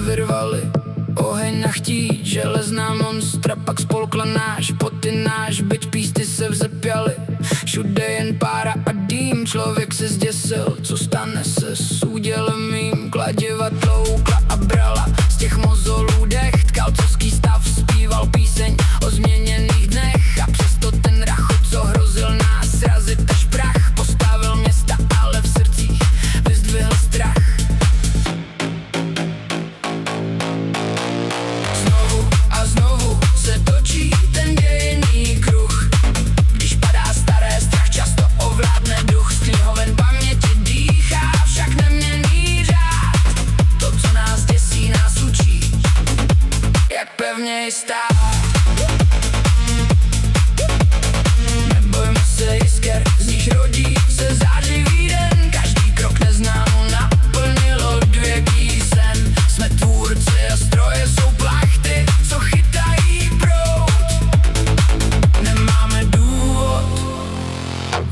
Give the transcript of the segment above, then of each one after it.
vyrvali. Oheň na chtít, železná monstra pak spolkla náš, poty náš, byť písty se vzepěly. Všude jen pára a dým, člověk se zděsil, co stane se s údělem mým. Kladiva tloukla a brala, z těch mozolů dech tkal coský stav, zpíval píseň o změněných dnech. A přesto ten rachot, co hrozil nás srazit až prach, postavil města, ale v srdcích vyzdvihl strach. Znovu a znovu se točí ten dějinný kruh. Když padá staré, strach často ovládne duch. Z knihoven paměti dýchá však neměnný řád. To, co nás děsí, nás učí, jak pevněji stát. Nebojme se jisker, z nich rodí se zářivý den. Každý krok neznámou naplnilo odvěký sen. Jsme tvůrci a stroje jsou plachty, co chytají proud. Nemáme důvod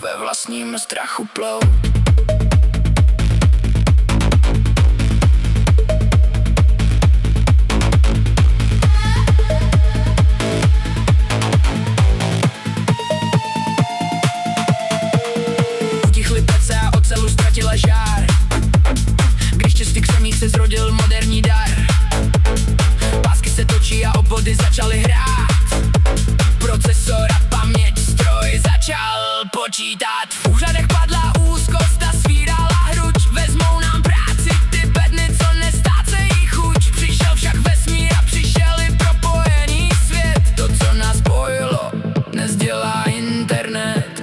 ve vlastním strachu plout. Utichly pece a ocelu ztratila žár. Když čistý křemík se zrodil moderní dar. Pásky se točí a obvody začaly hrát. Procesor a paměť stroj začal počítat. V úřadech padla úzkost a svírala hruď. Vezmou nám práci ty bedny, co nestácejí chuť. Přišel však vesmír a přišel i propojený svět. To, co nás spojilo, dnes dělá internet.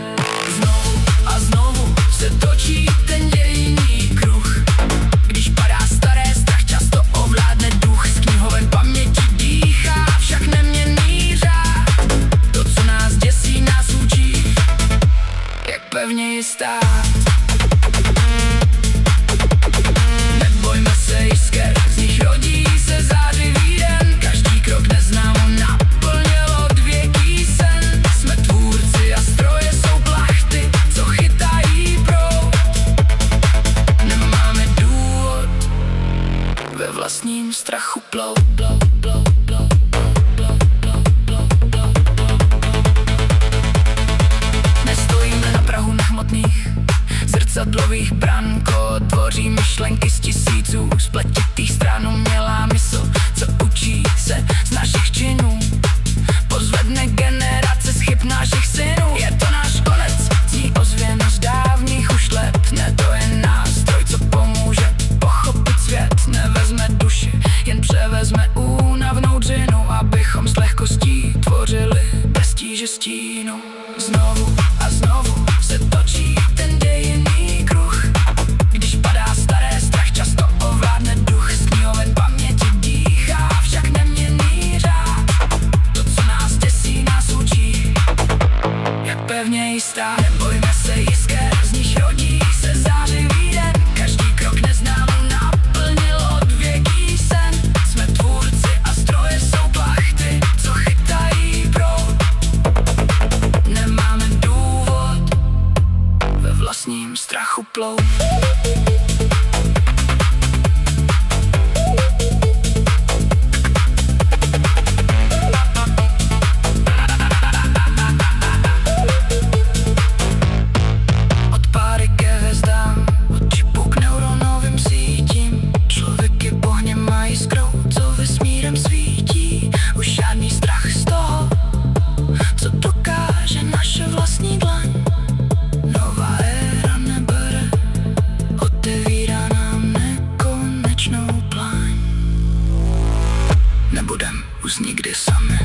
Znovu a znovu se točí ten dějinný kruh. Když padá staré, strach často ovládne duch. Z knihoven paměti dýchá však neměnný řád. To, co nás děsí, nás učí, jak pevněji stát. Nebojme se jisker, z nich rodí se zářivý den. Každý krok neznámou naplnil odvěký sen. Jsme tvůrci a stroje jsou plachty, co chytají proud. Nemáme důvod ve vlastním strachu plout. Nestojíme na prahu nehmotných zrcadlových branko, tvoří myšlenky z tisíců spletitých stran. Umělá mysl, co učí se z našich činů, pozvedne generace z chyb našich synů. Je to náš konec, zní ozvěna z dávných ušlep. Ne, to je nástroj, co pomůže pochopit svět. Nevezme duši, jen převezme únavnou dřinu, abychom s lehkostí tvořili bez tíže stínu. Znovu a znovu se točí ten dějinný kruh. Když padá staré, strach často ovládne duch. Z knihoven paměti dýchá však neměnný řád. To, co nás děsí, nás učí, jak pevněji stát. Nebojme se jisker, z nich rodí se zářivý den. Každý krok neznámou naplnil odvěký sen. Jsme tvůrci a stroje jsou plachty, co chytají proud. Nemáme důvod ve vlastním strachu plout. Od páry ke hvězdám, od čipu k neuronovým sítím. Člověk je pohněm a jiskrou, co vesmírem svítí. Už žádný strach z toho, co dokáže naše vlastní dlaň. Nová éra nebere, otevírá nám nekonečnou pláň. Nebudem už nikdy sami.